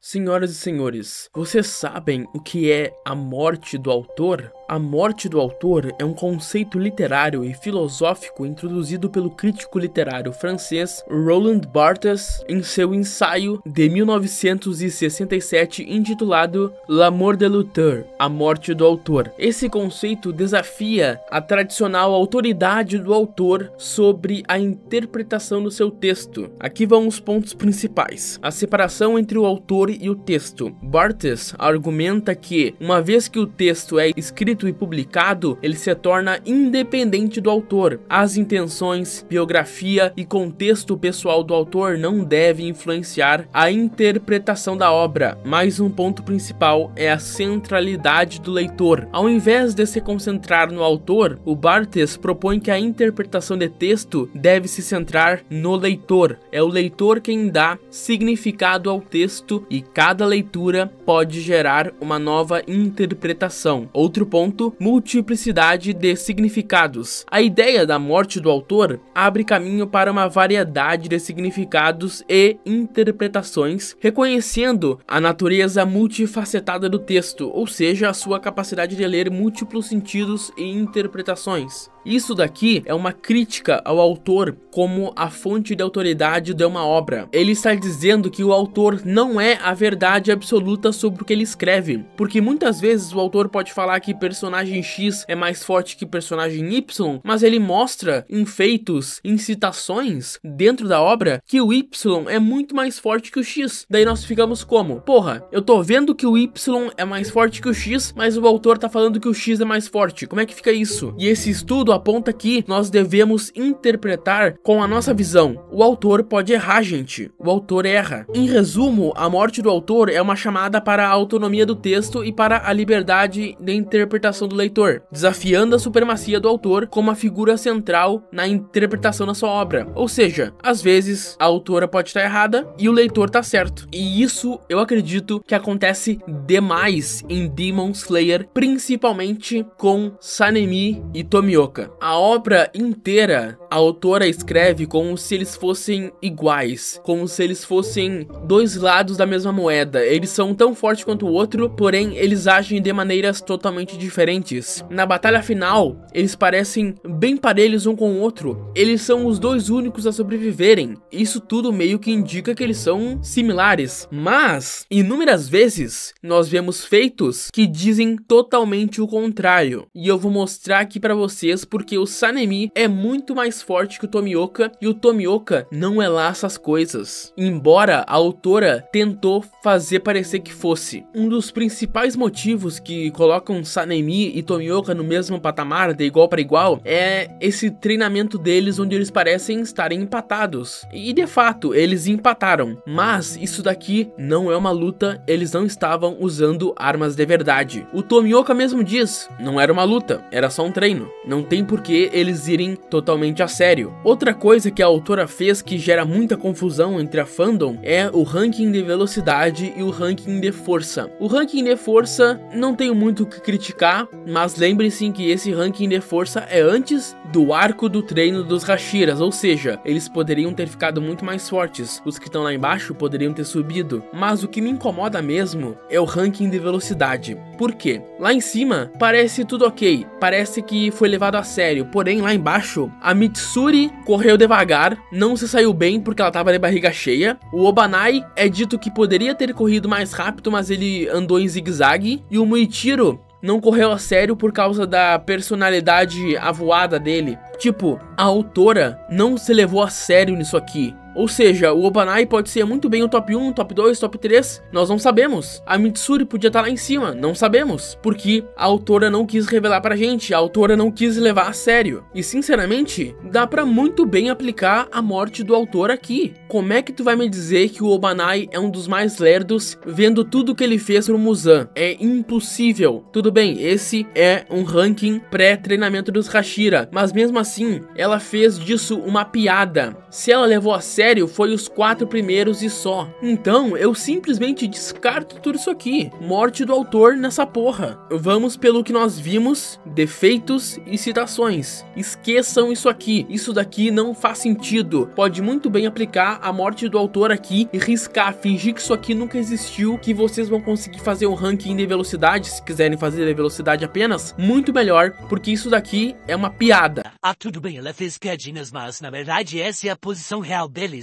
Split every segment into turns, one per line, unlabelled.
Senhoras e senhores, vocês sabem o que é a morte do autor? A morte do autor é um conceito literário e filosófico introduzido pelo crítico literário francês Roland Barthes em seu ensaio de 1967 intitulado La mort de l'auteur, a morte do autor. Esse conceito desafia a tradicional autoridade do autor sobre a interpretação do seu texto. Aqui vão os pontos principais: a separação entre o autor e o texto. Barthes argumenta que, uma vez que o texto é escrito e publicado, ele se torna independente do autor. As intenções, biografia e contexto pessoal do autor não devem influenciar a interpretação da obra. Mais um ponto principal é a centralidade do leitor. Ao invés de se concentrar no autor, o Barthes propõe que a interpretação de texto deve se centrar no leitor. É o leitor quem dá significado ao texto e cada leitura pode gerar uma nova interpretação. Outro ponto: multiplicidade de significados. A ideia da morte do autor abre caminho para uma variedade de significados e interpretações, reconhecendo a natureza multifacetada do texto, ou seja, a sua capacidade de ler múltiplos sentidos e interpretações. Isso daqui é uma crítica ao autor como a fonte de autoridade de uma obra. Ele está dizendo que o autor não é a verdade absoluta sobre o que ele escreve, porque muitas vezes o autor pode falar que personagem X é mais forte que personagem Y, mas ele mostra em feitos, em citações dentro da obra que o Y é muito mais forte que o X. Daí nós ficamos como? Porra, eu tô vendo que o Y é mais forte que o X, mas o autor tá falando que o X é mais forte. Como é que fica isso? E esse estudo aponta que nós devemos interpretar com a nossa visão. O autor pode errar, gente. O autor erra. Em resumo, a morte do autor é uma chamada para a autonomia do texto e para a liberdade de interpretação do leitor, desafiando a supremacia do autor como a figura central na interpretação da sua obra. Ou seja, às vezes a autora pode estar errada e o leitor tá certo. E isso eu acredito que acontece demais em Demon Slayer, principalmente com Sanemi e Tomioka. A obra inteira, a autora escreve como se eles fossem iguais, como se eles fossem dois lados da mesma moeda. Eles são tão fortes quanto o outro, porém eles agem de maneiras totalmente diferentes. Na batalha final, eles parecem bem parelhos um com o outro. Eles são os dois únicos a sobreviverem. Isso tudo meio que indica que eles são similares. Mas, inúmeras vezes, nós vemos feitos que dizem totalmente o contrário. E eu vou mostrar aqui pra vocês porque o Sanemi é muito mais forte que o Tomioka e o Tomioka não é lá essas coisas, embora a autora tentou fazer parecer que fosse. Um dos principais motivos que colocam Sanemi e Tomioka no mesmo patamar, de igual para igual, é esse treinamento deles onde eles parecem estarem empatados. E de fato, eles empataram, mas isso daqui não é uma luta, eles não estavam usando armas de verdade. O Tomioka mesmo diz, não era uma luta, era só um treino. Não tem por que eles irem totalmente a sério. Outra coisa que a autora fez que gera muita confusão entre a fandom é o ranking de velocidade e o ranking de força. O ranking de força não tenho muito o que criticar, mas lembre-se que esse ranking de força é antes do arco do treino dos Hashiras, ou seja, eles poderiam ter ficado muito mais fortes, os que estão lá embaixo poderiam ter subido, mas o que me incomoda mesmo é o ranking de velocidade. Por quê? Lá em cima parece tudo ok, parece que foi levado a sério, porém lá embaixo a Mitsuri correu devagar, não se saiu bem porque ela tava de barriga cheia. O Obanai é dito que poderia ter corrido mais rápido, mas ele andou em zigue-zague, e o Muichiro não correu a sério por causa da personalidade avoada dele. Tipo, a autora não se levou a sério nisso aqui. Ou seja, o Obanai pode ser muito bem o top 1, top 2, top 3, nós não sabemos. A Mitsuri podia estar lá em cima, não sabemos. Porque a autora não quis revelar pra gente, a autora não quis levar a sério. E sinceramente, dá pra muito bem aplicar a morte do autor aqui. Como é que tu vai me dizer que o Obanai é um dos mais lerdos vendo tudo que ele fez pro Muzan? É impossível. Tudo bem, esse é um ranking pré-treinamento dos Hashira, mas mesmo assim, ela fez disso uma piada. Se ela levou a sério sério foi os 4 primeiros e só. Então, eu simplesmente descarto tudo isso aqui. Morte do autor nessa porra. Vamos pelo que nós vimos, defeitos e citações. Esqueçam isso aqui. Isso daqui não faz sentido. Pode muito bem aplicar a morte do autor aqui e riscar, fingir que isso aqui nunca existiu, que vocês vão conseguir fazer um ranking de velocidade, se quiserem fazer de velocidade apenas, muito melhor, porque isso daqui é uma piada.
Ah, tudo bem, ela fez piadinhas, mas na verdade essa é a posição real deles.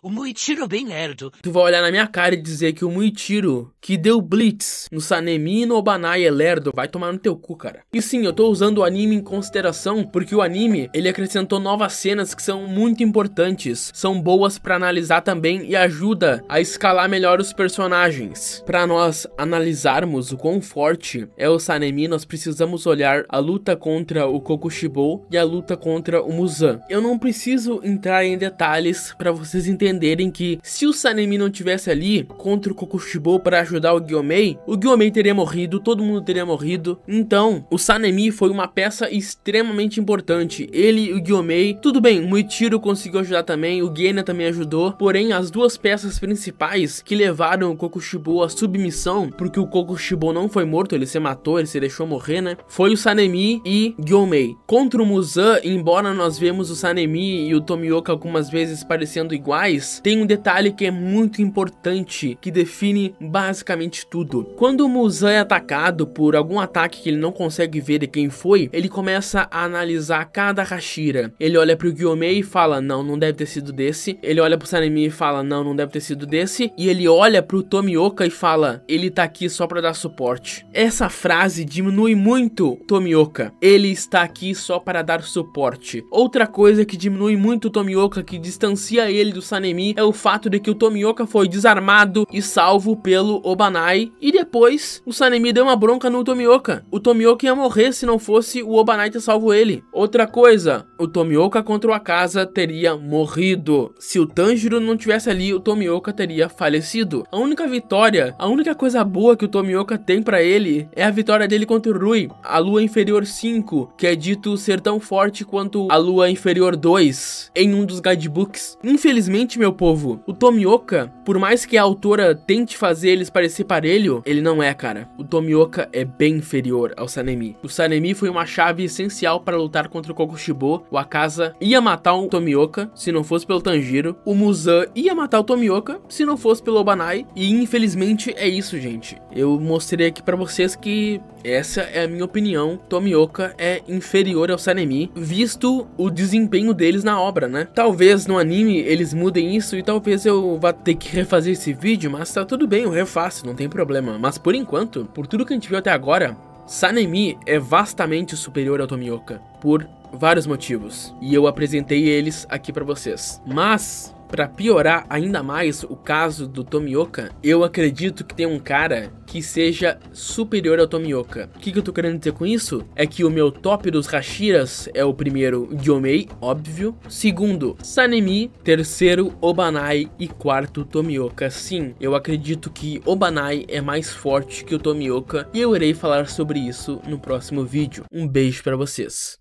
O Muichiro é bem lerdo.
Tu vai olhar na minha cara e dizer que o Muichiro, que deu blitz no Sanemi e no Obanai, é lerdo, vai tomar no teu cu, cara. E sim, eu tô usando o anime em consideração, porque o anime, ele acrescentou novas cenas que são muito importantes, são boas pra analisar também e ajuda a escalar melhor os personagens. Pra nós analisarmos o quão forte é o Sanemi, nós precisamos olhar a luta contra o Kokushibou e a luta contra o Muzan. Eu não preciso entrar em detalhes pra vocês entenderem que se o Sanemi não tivesse ali contra o Kokushibou para ajudar o Gyomei teria morrido, todo mundo teria morrido. Então, o Sanemi foi uma peça extremamente importante. Ele e o Gyomei, tudo bem, o Muichiro conseguiu ajudar também, o Genya também ajudou, porém as duas peças principais que levaram o Kokushibou à submissão, porque o Kokushibou não foi morto, ele se matou, ele se deixou morrer, né? Foi o Sanemi e Gyomei. Contra o Muzan, embora nós vemos o Sanemi e o Tomioka algumas vezes parecendo iguais, tem um detalhe que é muito importante, que define basicamente tudo. Quando o Muzan é atacado por algum ataque que ele não consegue ver de quem foi, ele começa a analisar cada Hashira. Ele olha pro Gyomei e fala, não deve ter sido desse. Ele olha pro Sanemi e fala, não deve ter sido desse. E ele olha pro Tomioka e fala, ele tá aqui só pra dar suporte. Essa frase diminui muito Tomioka. Ele está aqui só para dar suporte. Outra coisa que diminui muito o Tomioka, que distancia ele do Sanemi, é o fato de que o Tomioka foi desarmado e salvo pelo Obanai, e depois o Sanemi deu uma bronca no Tomioka. O Tomioka ia morrer se não fosse o Obanai ter salvo ele. Outra coisa, o Tomioka contra o Akaza teria morrido. Se o Tanjiro não tivesse ali, o Tomioka teria falecido. A única vitória, a única coisa boa que o Tomioka tem pra ele é a vitória dele contra o Rui, a Lua Inferior 5, que é dito ser tão forte quanto a Lua Inferior 2 em um dos guidebooks. Infelizmente, meu povo, o Tomioka, por mais que a autora tente fazer eles parecer parelho, ele não é, cara. O Tomioka é bem inferior ao Sanemi. O Sanemi foi uma chave essencial para lutar contra o Kokushibou. O Akaza ia matar o Tomioka se não fosse pelo Tanjiro. O Muzan ia matar o Tomioka se não fosse pelo Obanai. E infelizmente é isso, gente. Eu mostrei aqui pra vocês que essa é a minha opinião. Tomioka é inferior ao Sanemi, visto o desempenho deles na obra, né? Talvez no anime eles mudem isso e talvez eu vá ter que refazer esse vídeo, mas tá tudo bem, eu refaço, não tem problema. Mas por enquanto, por tudo que a gente viu até agora, Sanemi é vastamente superior ao Tomioka, por vários motivos. E eu apresentei eles aqui pra vocês. Mas, pra piorar ainda mais o caso do Tomioka, eu acredito que tem um cara que seja superior ao Tomioka. O que eu tô querendo dizer com isso? É que o meu top dos Hashiras é o primeiro Gyomei, óbvio. Segundo, Sanemi. Terceiro, Obanai. E quarto, Tomioka. Sim, eu acredito que Obanai é mais forte que o Tomioka. E eu irei falar sobre isso no próximo vídeo. Um beijo pra vocês.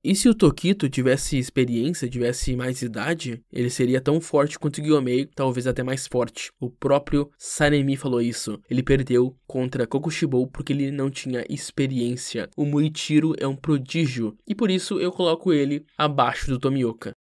E se o Tokito tivesse experiência, tivesse mais idade, ele seria tão forte quanto o Gyomei, talvez até mais forte. O próprio Sanemi falou isso. Ele perdeu contra Kokushibou porque ele não tinha experiência. O Muichiro é um prodígio e por isso eu coloco ele abaixo do Tomioka.